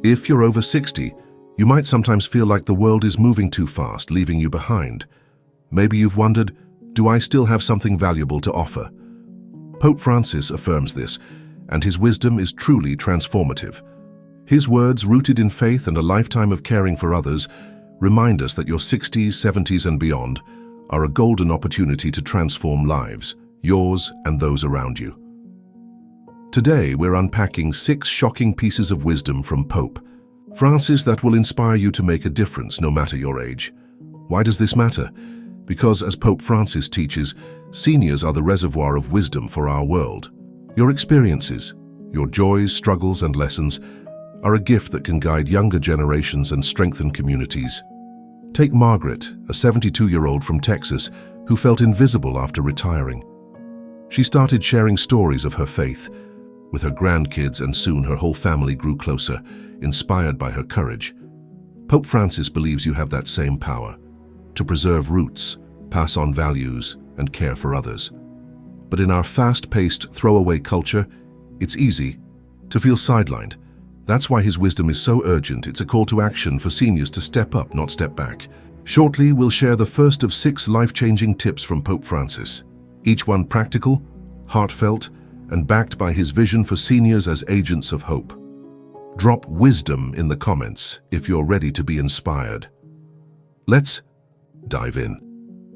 If you're over 60, you might sometimes feel like the world is moving too fast, leaving you behind. Maybe you've wondered, do I still have something valuable to offer? Pope Francis affirms this, and his wisdom is truly transformative. His words, rooted in faith and a lifetime of caring for others, remind us that your 60s, 70s and beyond are a golden opportunity to transform lives, yours and those around you. Today, we're unpacking 6 shocking pieces of wisdom from Pope Francis that will inspire you to make a difference no matter your age. Why does this matter? Because, as Pope Francis teaches, seniors are the reservoir of wisdom for our world. Your experiences, your joys, struggles and lessons are a gift that can guide younger generations and strengthen communities. Take Margaret, a 72-year-old from Texas who felt invisible after retiring. She started sharing stories of her faith with her grandkids, and soon her whole family grew closer, inspired by her courage. Pope Francis believes you have that same power to preserve roots, pass on values, and care for others. But in our fast-paced, throwaway culture, it's easy to feel sidelined. That's why his wisdom is so urgent. It's a call to action for seniors to step up, not step back. Shortly, we'll share the first of 6 life-changing tips from Pope Francis, each one practical, heartfelt, and backed by his vision for seniors as agents of hope. Drop wisdom in the comments if you're ready to be inspired. Let's dive in.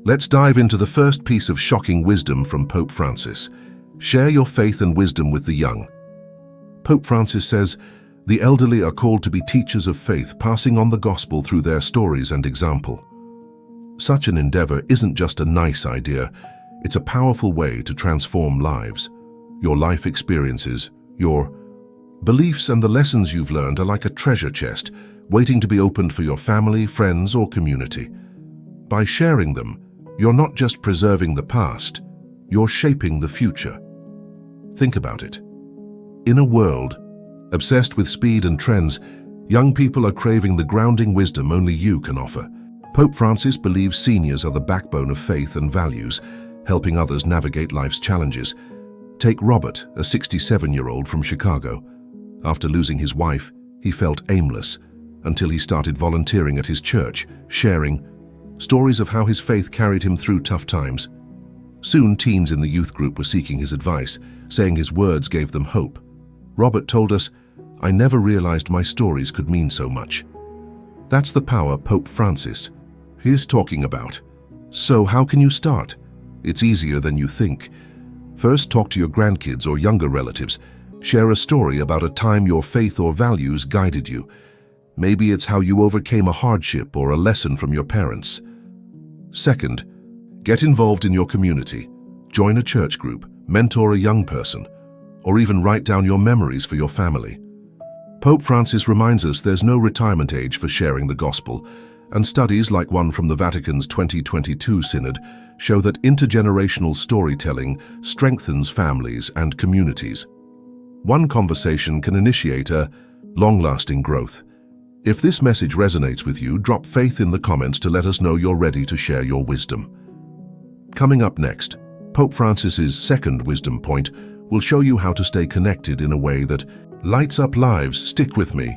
Let's dive into the first piece of shocking wisdom from Pope Francis. Share your faith and wisdom with the young. Pope Francis says, the elderly are called to be teachers of faith, passing on the gospel through their stories and example. Such an endeavor isn't just a nice idea, it's a powerful way to transform lives. Your life experiences, your beliefs and the lessons you've learned are like a treasure chest, waiting to be opened for your family, friends, or community. By sharing them, you're not just preserving the past, you're shaping the future. Think about it. In a world obsessed with speed and trends, young people are craving the grounding wisdom only you can offer. Pope Francis believes seniors are the backbone of faith and values, helping others navigate life's challenges. Take Robert, a 67-year-old from Chicago. After losing his wife, he felt aimless until he started volunteering at his church, sharing stories of how his faith carried him through tough times. Soon, teens in the youth group were seeking his advice, saying his words gave them hope. Robert told us, "I never realized my stories could mean so much." That's the power Pope Francis is talking about. So how can you start? It's easier than you think. First, talk to your grandkids or younger relatives. Share a story about a time your faith or values guided you. Maybe it's how you overcame a hardship or a lesson from your parents. Second, get involved in your community. Join a church group, mentor a young person, or even write down your memories for your family. Pope Francis reminds us there's no retirement age for sharing the gospel, and studies like one from the Vatican's 2022 Synod show that intergenerational storytelling strengthens families and communities. One conversation can initiate a long-lasting growth. If this message resonates with you, drop faith in the comments to let us know you're ready to share your wisdom. Coming up next, Pope Francis's second wisdom point will show you how to stay connected in a way that lights up lives. Stick with me.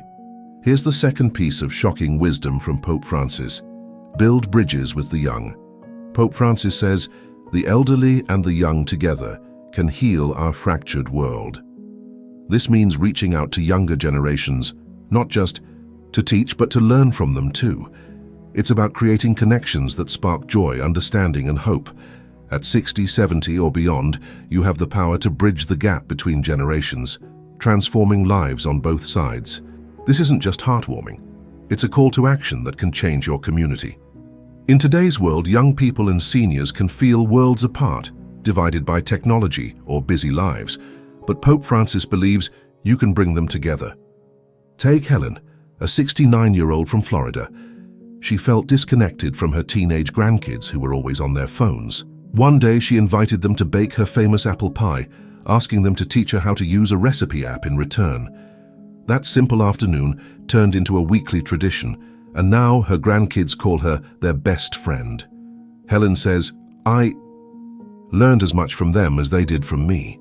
Here's the second piece of shocking wisdom from Pope Francis. Build bridges with the young. Pope Francis says, the elderly and the young together can heal our fractured world. This means reaching out to younger generations, not just to teach, but to learn from them too. It's about creating connections that spark joy, understanding, and hope. At 60, 70, or beyond, you have the power to bridge the gap between generations, transforming lives on both sides. This isn't just heartwarming. It's a call to action that can change your community. In today's world, young people and seniors can feel worlds apart, divided by technology or busy lives. But Pope Francis believes you can bring them together. Take Helen, a 69-year-old from Florida. She felt disconnected from her teenage grandkids who were always on their phones. One day, she invited them to bake her famous apple pie, asking them to teach her how to use a recipe app in return. That simple afternoon turned into a weekly tradition, and now her grandkids call her their best friend. Helen says, "I learned as much from them as they did from me."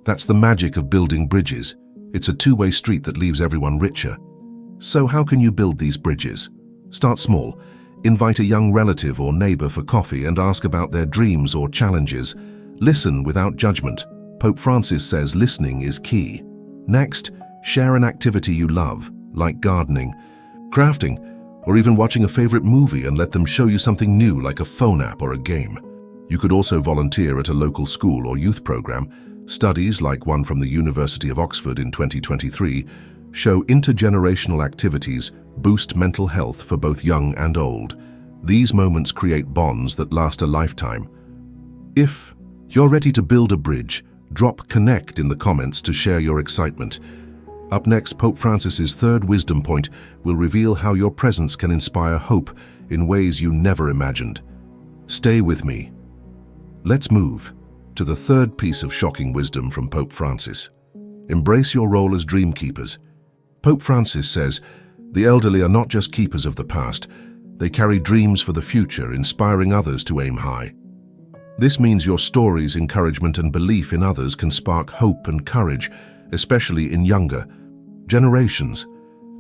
That's the magic of building bridges. It's a two-way street that leaves everyone richer. So how can you build these bridges? Start small. Invite a young relative or neighbor for coffee and ask about their dreams or challenges. Listen without judgment. Pope Francis says listening is key. Next, share an activity you love, like gardening, crafting, or even watching a favorite movie, and let them show you something new like a phone app or a game. You could also volunteer at a local school or youth program. Studies, like one from the University of Oxford in 2023, show intergenerational activities boost mental health for both young and old. These moments create bonds that last a lifetime. If you're ready to build a bridge, drop connect in the comments to share your excitement. Up next, Pope Francis's third wisdom point will reveal how your presence can inspire hope in ways you never imagined. Stay with me. Let's move to the third piece of shocking wisdom from Pope Francis. Embrace your role as dream keepers. Pope Francis says, the elderly are not just keepers of the past, they carry dreams for the future, inspiring others to aim high. This means your stories, encouragement, and belief in others can spark hope and courage, especially in younger generations.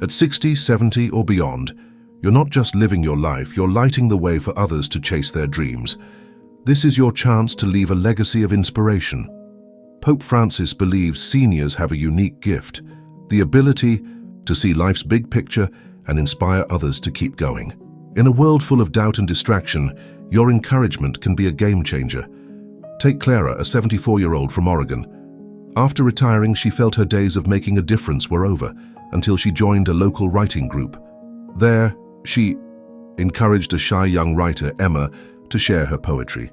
At 60, 70, or beyond, you're not just living your life, you're lighting the way for others to chase their dreams. This is your chance to leave a legacy of inspiration. Pope Francis believes seniors have a unique gift, the ability to see life's big picture and inspire others to keep going. In a world full of doubt and distraction, your encouragement can be a game changer. Take Clara, a 74-year-old from Oregon. After retiring, she felt her days of making a difference were over until she joined a local writing group. There, she encouraged a shy young writer, Emma, to share her poetry.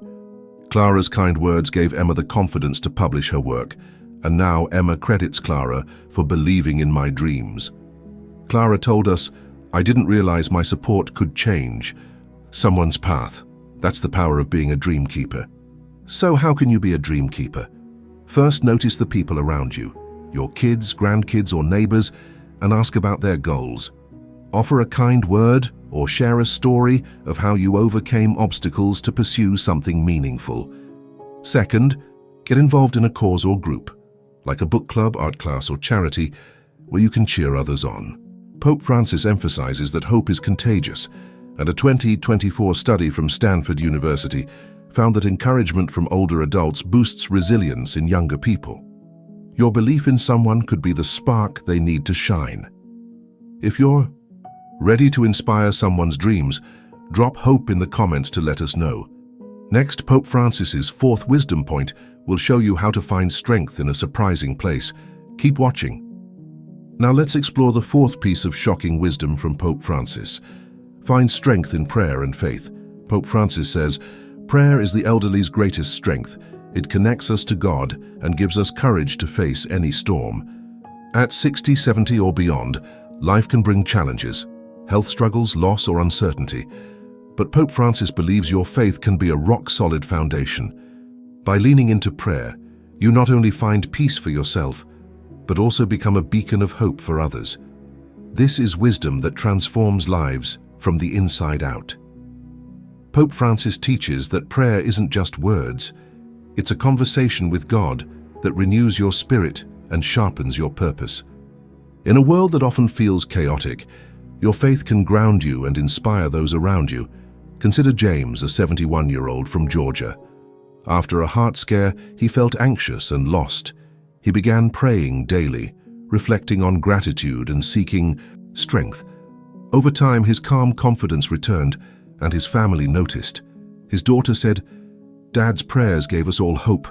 Clara's kind words gave Emma the confidence to publish her work, and now Emma credits Clara for believing in my dreams. Clara told us, I didn't realize my support could change someone's path. That's the power of being a dream keeper. So how can you be a dream keeper? First, notice the people around you, your kids, grandkids, or neighbors, and ask about their goals. Offer a kind word or share a story of how you overcame obstacles to pursue something meaningful. Second, get involved in a cause or group, like a book club, art class, or charity, where you can cheer others on. Pope Francis emphasizes that hope is contagious, and a 2024 study from Stanford University found that encouragement from older adults boosts resilience in younger people. Your belief in someone could be the spark they need to shine. If you're ready to inspire someone's dreams, drop hope in the comments to let us know. Next, Pope Francis's fourth wisdom point will show you how to find strength in a surprising place. Keep watching. Now let's explore the fourth piece of shocking wisdom from Pope Francis. Find strength in prayer and faith. Pope Francis says, prayer is the elderly's greatest strength. It connects us to God and gives us courage to face any storm. At 60, 70, or beyond, life can bring challenges, health struggles, loss, or uncertainty. But Pope Francis believes your faith can be a rock-solid foundation. By leaning into prayer, you not only find peace for yourself, but also become a beacon of hope for others. This is wisdom that transforms lives from the inside out. Pope Francis teaches that prayer isn't just words, it's a conversation with God that renews your spirit and sharpens your purpose. In a world that often feels chaotic, your faith can ground you and inspire those around you. Consider James, a 71-year-old from Georgia. After a heart scare, he felt anxious and lost. He began praying daily, reflecting on gratitude and seeking strength. Over time, his calm confidence returned, and his family noticed. His daughter said, "Dad's prayers gave us all hope.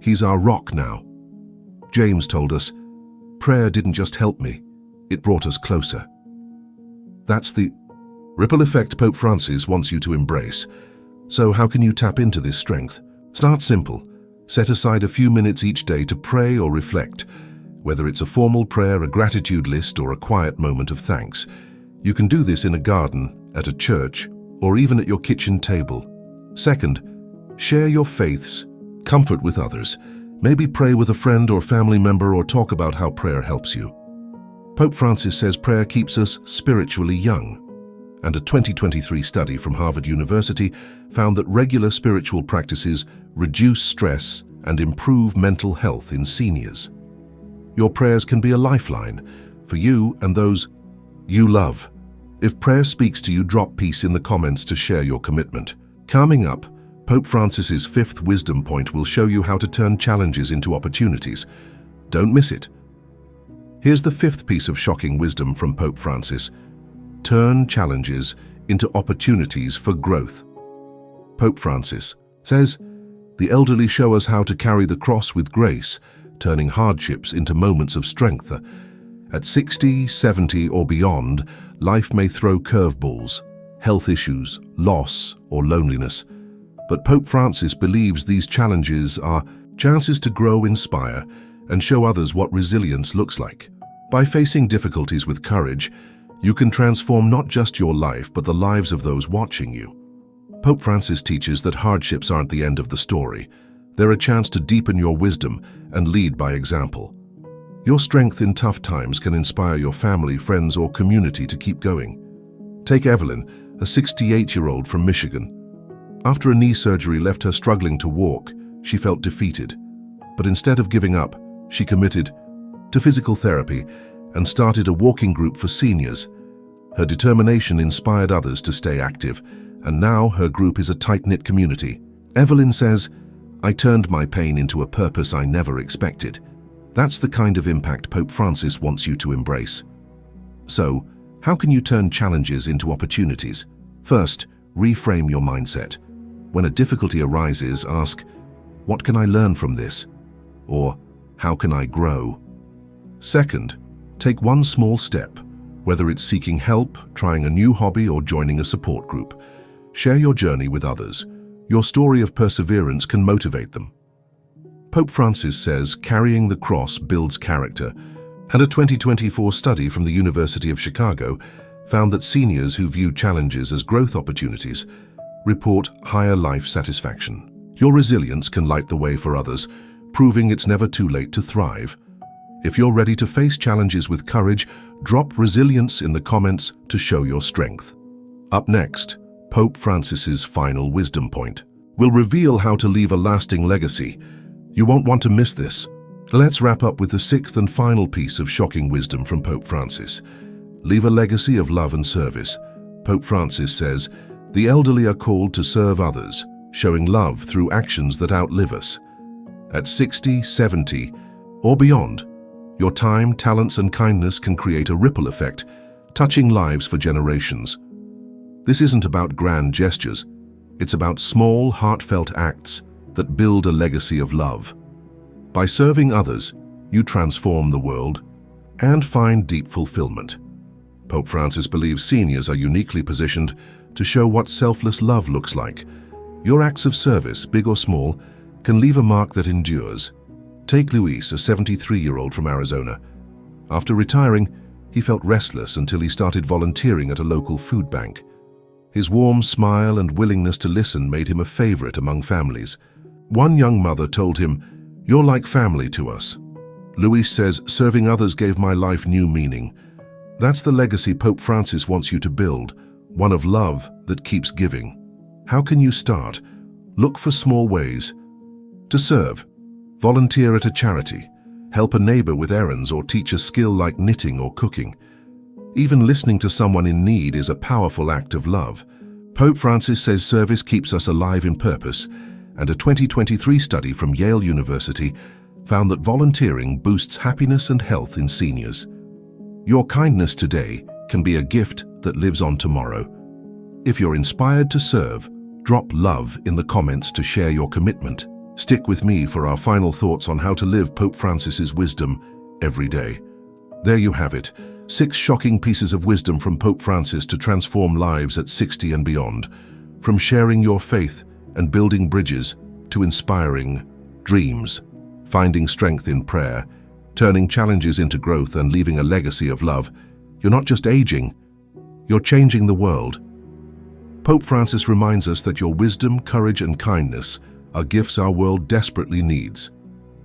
He's our rock now." James told us, "Prayer didn't just help me, it brought us closer." That's the ripple effect Pope Francis wants you to embrace. So how can you tap into this strength? Start simple. Set aside a few minutes each day to pray or reflect. Whether it's a formal prayer, a gratitude list, or a quiet moment of thanks, you can do this in a garden, at a church, or even at your kitchen table. Second, share your faith's comfort with others. Maybe pray with a friend or family member, or talk about how prayer helps you. Pope Francis says prayer keeps us spiritually young, and a 2023 study from Harvard University found that regular spiritual practices reduce stress and improve mental health in seniors. Your prayers can be a lifeline for you and those You love. If prayer speaks to you, drop peace in the comments to share your commitment. Coming up, Pope Francis's fifth wisdom point will show you how to turn challenges into opportunities. Don't miss it. Here's the fifth piece of shocking wisdom from Pope Francis. Turn challenges into opportunities for growth. Pope Francis says, "The elderly show us how to carry the cross with grace, turning hardships into moments of strength. At 60, 70, or beyond, life may throw curveballs, health issues, loss, or loneliness. But Pope Francis believes these challenges are chances to grow, inspire, and show others what resilience looks like. By facing difficulties with courage, you can transform not just your life, but the lives of those watching you." Pope Francis teaches that hardships aren't the end of the story. They're a chance to deepen your wisdom and lead by example. Your strength in tough times can inspire your family, friends, or community to keep going. Take Evelyn, a 68-year-old from Michigan. After a knee surgery left her struggling to walk, she felt defeated. But instead of giving up, she committed to physical therapy and started a walking group for seniors. Her determination inspired others to stay active, and now her group is a tight-knit community. Evelyn says, "I turned my pain into a purpose I never expected." That's the kind of impact Pope Francis wants you to embrace. So, how can you turn challenges into opportunities? First, reframe your mindset. When a difficulty arises, ask, "What can I learn from this?" Or, "How can I grow?" Second, take one small step, whether it's seeking help, trying a new hobby, or joining a support group. Share your journey with others. Your story of perseverance can motivate them. Pope Francis says carrying the cross builds character, and a 2024 study from the University of Chicago found that seniors who view challenges as growth opportunities report higher life satisfaction. Your resilience can light the way for others, proving it's never too late to thrive. If you're ready to face challenges with courage, drop resilience in the comments to show your strength. Up next, Pope Francis's final wisdom point will reveal how to leave a lasting legacy. You won't want to miss this. Let's wrap up with the sixth and final piece of shocking wisdom from Pope Francis. Leave a legacy of love and service. Pope Francis says, "The elderly are called to serve others, showing love through actions that outlive us." At 60, 70, or beyond, your time, talents, and kindness can create a ripple effect, touching lives for generations. This isn't about grand gestures. It's about small, heartfelt acts that build a legacy of love. By serving others, you transform the world and find deep fulfillment. Pope Francis believes seniors are uniquely positioned to show what selfless love looks like. Your acts of service, big or small, can leave a mark that endures. Take Luis, a 73-year-old from Arizona. After retiring, he felt restless until he started volunteering at a local food bank. His warm smile and willingness to listen made him a favorite among families. One young mother told him, "You're like family to us." Luis says, "Serving others gave my life new meaning." That's the legacy Pope Francis wants you to build, one of love that keeps giving. How can you start? Look for small ways to serve. Volunteer at a charity, help a neighbor with errands, or teach a skill like knitting or cooking. Even listening to someone in need is a powerful act of love. Pope Francis says service keeps us alive in purpose, and a 2023 study from Yale University found that volunteering boosts happiness and health in seniors. Your kindness today can be a gift that lives on tomorrow. If you're inspired to serve, drop love in the comments to share your commitment. Stick with me for our final thoughts on how to live Pope Francis's wisdom every day. There you have it, 6 shocking pieces of wisdom from Pope Francis to transform lives at 60 and beyond. From sharing your faith and building bridges to inspiring dreams, finding strength in prayer, turning challenges into growth, and leaving a legacy of love. You're not just aging, you're changing the world. Pope Francis reminds us that your wisdom, courage, and kindness are gifts our world desperately needs.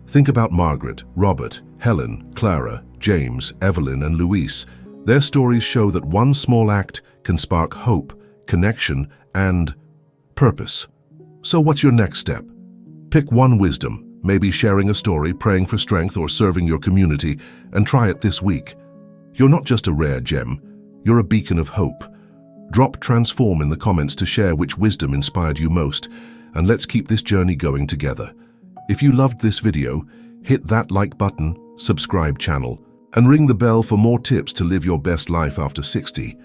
Think about Margaret, Robert, Helen, Clara, James, Evelyn, and Luis. Their stories show that one small act can spark hope, connection, and purpose. So what's your next step? Pick one wisdom, maybe sharing a story, praying for strength, or serving your community, and try it this week. You're not just a rare gem, You're a beacon of hope. Drop transform in the comments to share which wisdom inspired you most, and let's keep this journey going together. If you loved this video, hit that like button, subscribe channel, and ring the bell for more tips to live your best life after 60.